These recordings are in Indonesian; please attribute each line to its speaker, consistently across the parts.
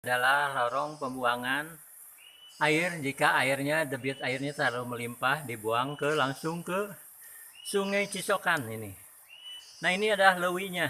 Speaker 1: Adalah lorong pembuangan air. Jika debit airnya terlalu melimpah, dibuang langsung ke Sungai Cisokan ini. Nah, ini adalah lewinya.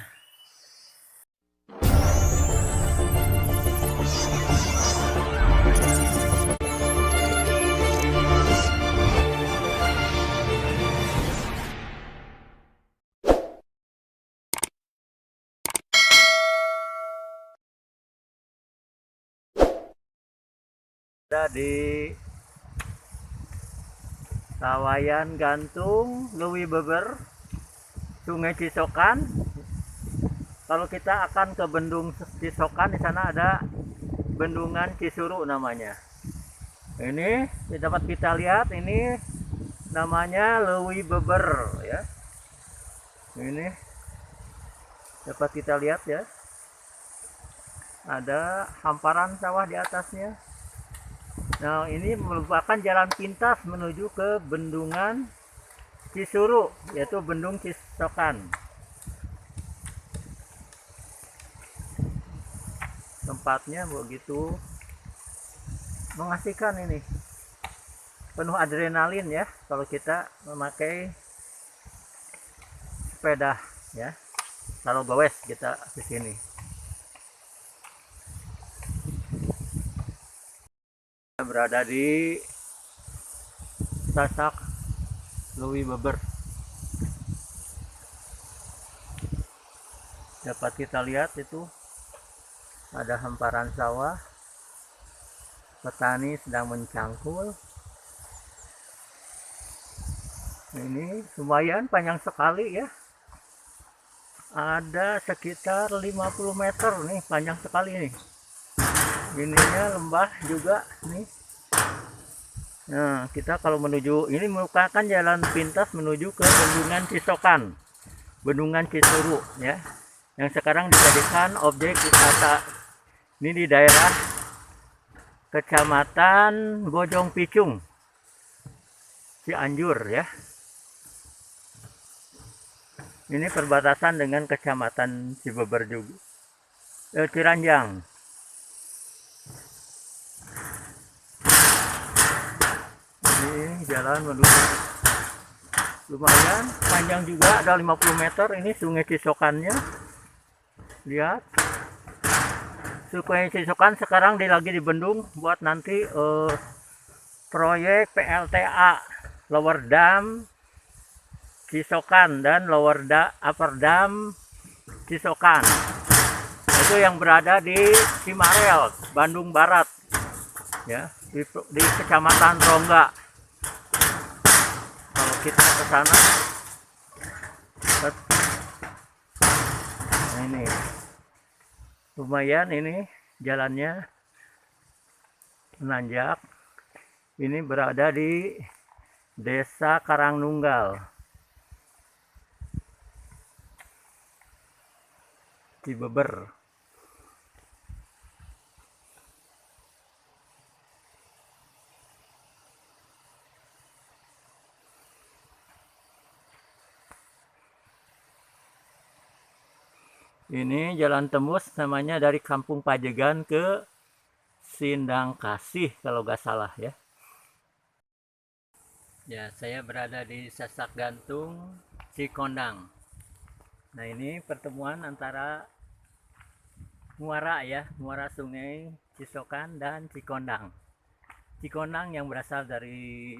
Speaker 1: Ada di Sawayan Gantung, Lewi Beber, Sungai Cisokan. Kalau kita akan ke Bendung Cisokan, di sana ada Bendungan Cisuru namanya. Ini dapat kita lihat, ini namanya Lewi Beber ya. Ini dapat kita lihat ya. Ada hamparan sawah di atasnya. Nah, ini merupakan jalan pintas menuju ke Bendungan Cisuru, yaitu Bendung Cisokan. Tempatnya begitu mengasihkan ini. Penuh adrenalin ya kalau kita memakai sepeda ya. Kalau gowes kita ke sini. Berada di Sasak Lewi Beber. Dapat kita lihat itu ada hamparan sawah, petani sedang mencangkul. Ini lumayan panjang sekali ya, ada sekitar 50 meter nih, panjang sekali nih. Ininya lembah juga nih. Nah, kita kalau menuju ini merupakan jalan pintas menuju ke Bendungan Cisokan, Bendungan Cisuru ya, yang sekarang dijadikan objek wisata. Ini di daerah Kecamatan Bojong Picung, Cianjur ya. Ini perbatasan dengan Kecamatan Cibeber juga, Ciranjang. Ini jalan menuju, lumayan panjang juga, ada 50 meter. Ini Sungai Cisokannya. Lihat, Sungai Cisokan sekarang lagi dibendung buat nanti proyek PLTA Lower Dam Cisokan dan Upper Dam Cisokan. Itu yang berada di Cimarel, Bandung Barat ya, di Kecamatan Rongga. Kalau kita ke sana, nah ini lumayan, ini jalannya menanjak. Ini berada di Desa Karangnunggal, Cibeber. Ini jalan tembus namanya, dari Kampung Pajegan ke Sindang Kasih kalau nggak salah ya. Ya, saya berada di Sasak Gantung, Cikondang. Nah, ini pertemuan antara muara ya, muara Sungai Cisokan dan Cikondang. Cikondang yang berasal dari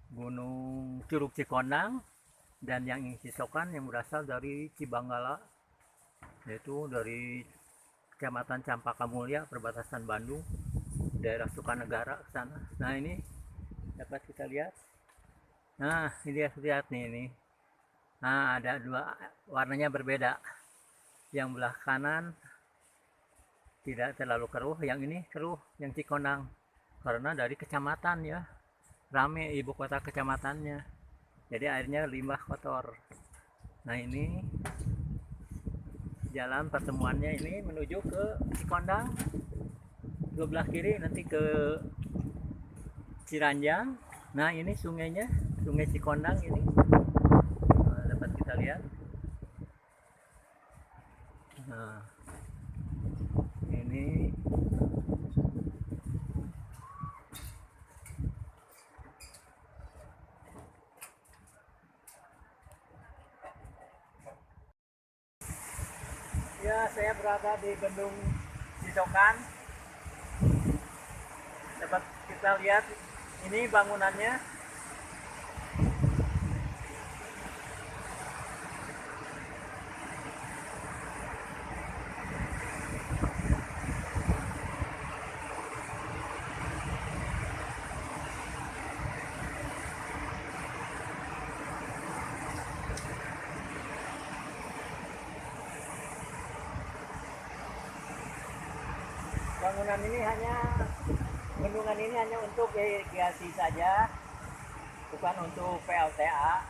Speaker 1: Gunung Curug Cikondang, dan yang Cisokan yang berasal dari Cibanggala, yaitu dari Kecamatan Campaka Mulya, perbatasan Bandung, daerah Sukanegara ke sana. Nah, ini dapat kita lihat. Nah, ini lihat nih ini. Nah, ada dua, warnanya berbeda. Yang belah kanan tidak terlalu keruh, yang ini keruh, yang Cikondang. Karena dari kecamatan ya, rame ibu kota kecamatannya. Jadi airnya limbah kotor. Nah, ini jalan pertemuannya, ini menuju ke Cikondang. Sebelah kiri nanti ke Ciranjang. Nah, ini sungainya, Sungai Cikondang ini. Nah, dapat kita lihat. Nah, ini berada di Bendung Cisokan. Dapat kita lihat ini bangunannya. Bangunan ini bendungan ini hanya untuk irigasi saja, bukan untuk PLTA.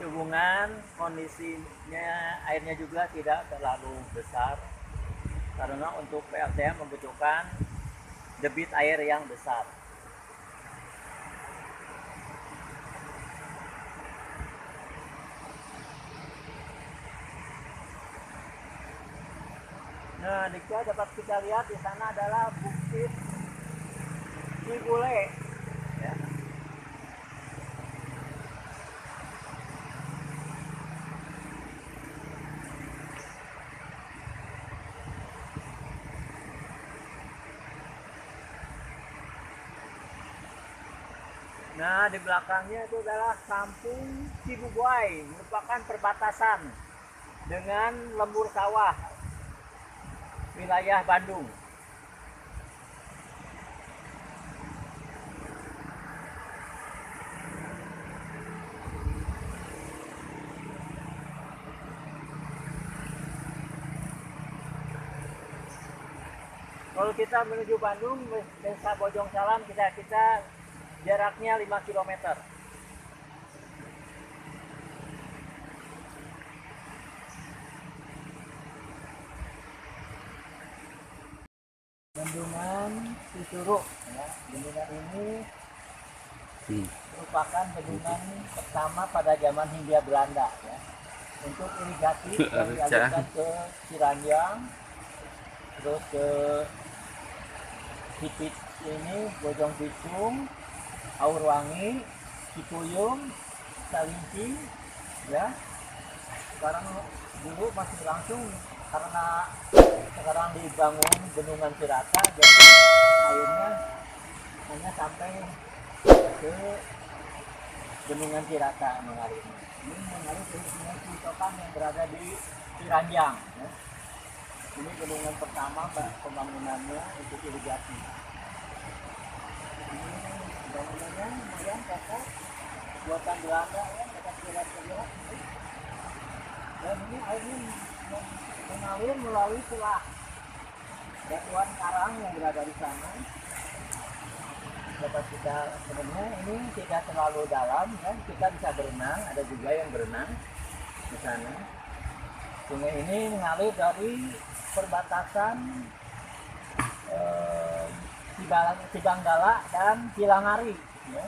Speaker 1: Hubungan kondisinya airnya juga tidak terlalu besar, karena untuk PLTA membutuhkan debit air yang besar. Nah, dapat kita lihat di sana adalah Bukit Cibule. Ya. Nah, di belakangnya itu adalah Kampung Cibubuai, merupakan perbatasan dengan lembur sawah wilayah Bandung. Kalau kita menuju Bandung, Desa Bojong Salam, kita jaraknya 5 km. Bendungan Cisuru, ya. Bendungan ini merupakan bendungan pertama pada zaman Hindia Belanda, ya. Untuk irigasi yang dialirkan ke Ciranjang, terus ke Cipit ini, Bojong Pisung, Aurwangi, Cipuyung, Salinci, ya. Sekarang dulu masih langsung, karena sekarang dibangun bendungan Cirata, jadi airnya hanya sampai ke bendungan Cirata mengalir. Ini mengalir ke Sungai Cisokan yang berada di Ciranjang. Ya. Ini bendungan pertama pembangunannya untuk irigasi. Ini bangunannya lumayan kokoh, buatan Belanda, ya, kira-kira. Dan ini airnya mengalir melalui celah batuan karang yang berada di sana. Dapat kita sebenarnya ini tidak terlalu dalam, kan? Kita bisa berenang, ada juga yang berenang di sana. Sungai ini mengalir dari perbatasan Cibanggala dan Cilangari, ya.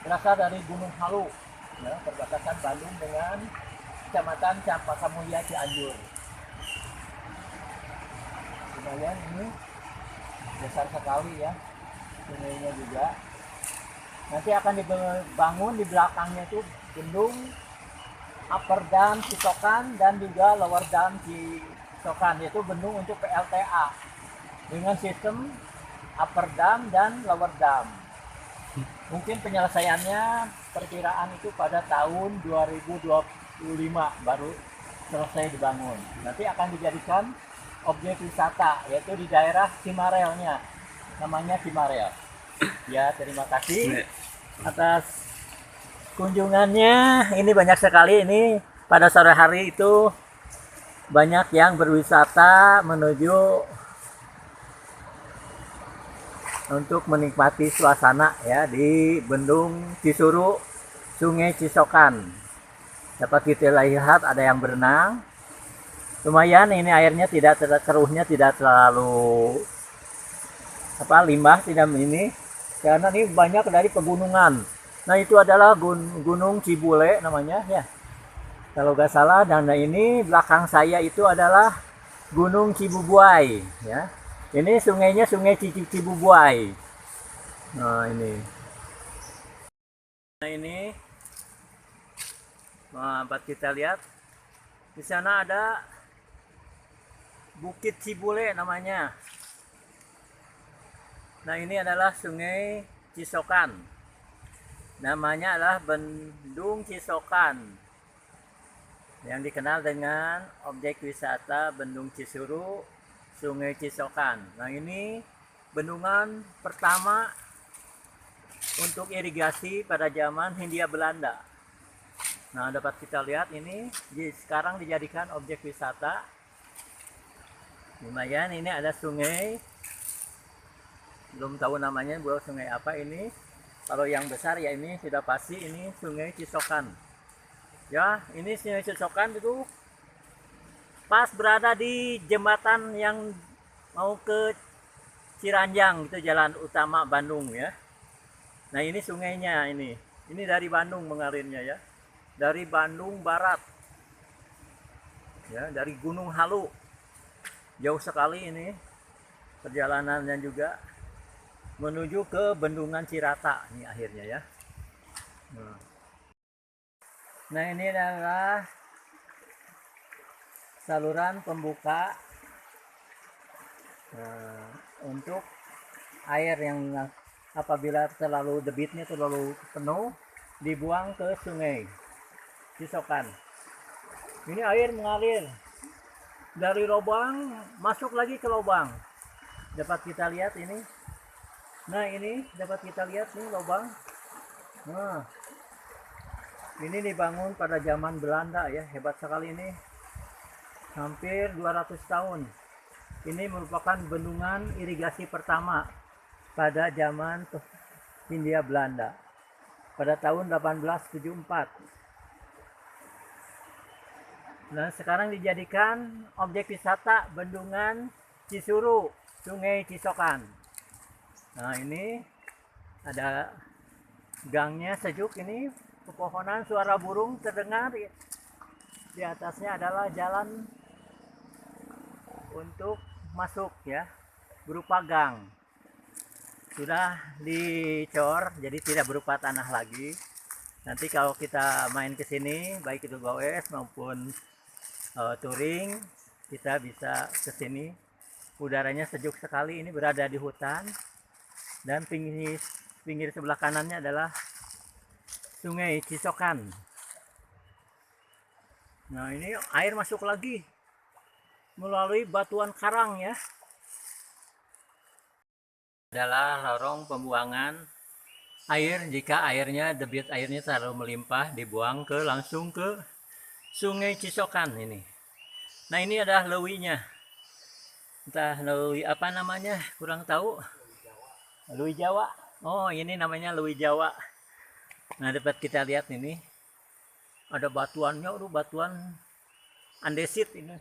Speaker 1: Berasal dari Gunung Halu, ya, perbatasan Bandung dengan Kecamatan Campaka Mulia Cianjur. Lumayan ini besar sekali, ya, sungainya juga. Nanti akan dibangun di belakangnya itu bendung Upper Dam Cisokan dan juga Lower Dam Cisokan, yaitu bendung untuk PLTA dengan sistem Upper Dam dan Lower Dam. Mungkin penyelesaiannya perkiraan itu pada tahun 2025 baru selesai dibangun. Nanti akan dijadikan objek wisata, yaitu di daerah Cimarelnya, namanya Cimarel. Ya, terima kasih atas kunjungannya. Ini banyak sekali, ini pada sore hari itu banyak yang berwisata menuju untuk menikmati suasana, ya, di Bendung Cisuru, Sungai Cisokan. Dapat kita lihat ada yang berenang. Lumayan, ini airnya keruhnya tidak terlalu limbah, tidak ini, karena ini banyak dari pegunungan. Nah, itu adalah Gunung Cibule namanya, ya, kalau nggak salah. Dan ini belakang saya itu adalah Gunung Cibubuai, ya. Ini sungainya Sungai Cibubuai. Nah, ini dapat kita lihat di sana ada Bukit Cibule namanya. Nah, ini adalah Sungai Cisokan. Namanya adalah Bendung Cisokan, yang dikenal dengan objek wisata Bendung Cisuru, Sungai Cisokan. Nah, ini bendungan pertama untuk irigasi pada zaman Hindia Belanda. Nah, dapat kita lihat ini sekarang dijadikan objek wisata. Lumayan, ini ada sungai, belum tahu namanya, buat sungai apa ini. Kalau yang besar ya ini sudah pasti ini Sungai Cisokan. Ya, ini Sungai Cisokan itu pas berada di jembatan yang mau ke Ciranjang, itu jalan utama Bandung ya. Nah, ini sungainya ini. Ini dari Bandung mengalirnya ya. Dari Bandung Barat. Ya, dari Gunung Halu. Jauh sekali ini perjalanannya juga menuju ke Bendungan Cirata ini akhirnya ya. Nah, ini adalah saluran pembuka untuk air yang apabila terlalu debitnya terlalu penuh dibuang ke Sungai Cisokan. Ini air mengalir dari lubang masuk lagi ke lubang. Dapat kita lihat ini. Nah, ini dapat kita lihat nih lubang. Nah, ini dibangun pada zaman Belanda ya, hebat sekali ini. Hampir 200 tahun. Ini merupakan bendungan irigasi pertama pada zaman Hindia Belanda pada tahun 1874. Nah, sekarang dijadikan objek wisata Bendungan Cisuru, Sungai Cisokan. Nah, ini ada gangnya sejuk ini, pepohonan, suara burung terdengar. Di atasnya adalah jalan untuk masuk ya, berupa gang. Sudah dicor, jadi tidak berupa tanah lagi. Nanti kalau kita main ke sini, baik itu goes maupun touring, kita bisa ke sini. Udaranya sejuk sekali, ini berada di hutan. Dan pinggir sebelah kanannya adalah Sungai Cisokan. Nah, ini air masuk lagi melalui batuan karang ya. Adalah lorong pembuangan air. Jika debit airnya terlalu melimpah, dibuang langsung ke Sungai Cisokan ini. Nah, ini adalah lewinya. Entah lewi apa namanya, kurang tahu. Lewi Jawa. Oh, ini namanya lewi Jawa. Nah, dapat kita lihat ini. Ada batuannya, batuan andesit ini.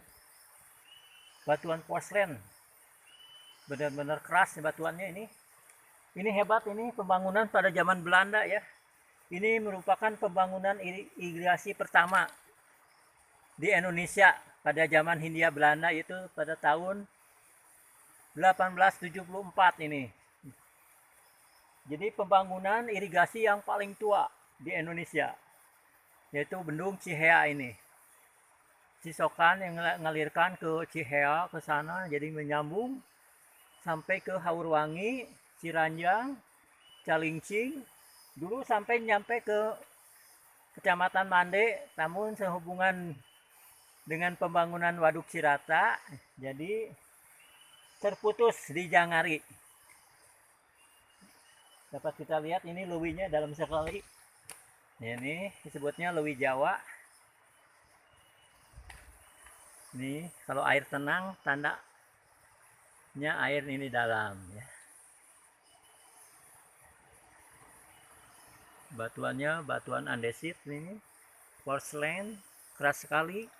Speaker 1: Batuan porselen. Benar-benar keras batuannya ini. Ini hebat, ini pembangunan pada zaman Belanda ya. Ini merupakan pembangunan irigasi pertama di Indonesia pada zaman Hindia Belanda, itu pada tahun 1874 ini. Jadi pembangunan irigasi yang paling tua di Indonesia, yaitu Bendung Cihea ini. Cisokan yang mengalirkan ke Cihea ke sana, jadi menyambung sampai ke Haurwangi, Ciranjang, Calincing, dulu sampai nyampe ke Kecamatan Mande, namun sehubungan dengan pembangunan Waduk Cirata, jadi terputus di Jangari. Dapat kita lihat ini lewinya dalam sekali. Ini disebutnya lewi Jawa. Ini kalau air tenang, tandanya air ini dalam ya. Batuannya batuan andesit ini, porselen, keras sekali.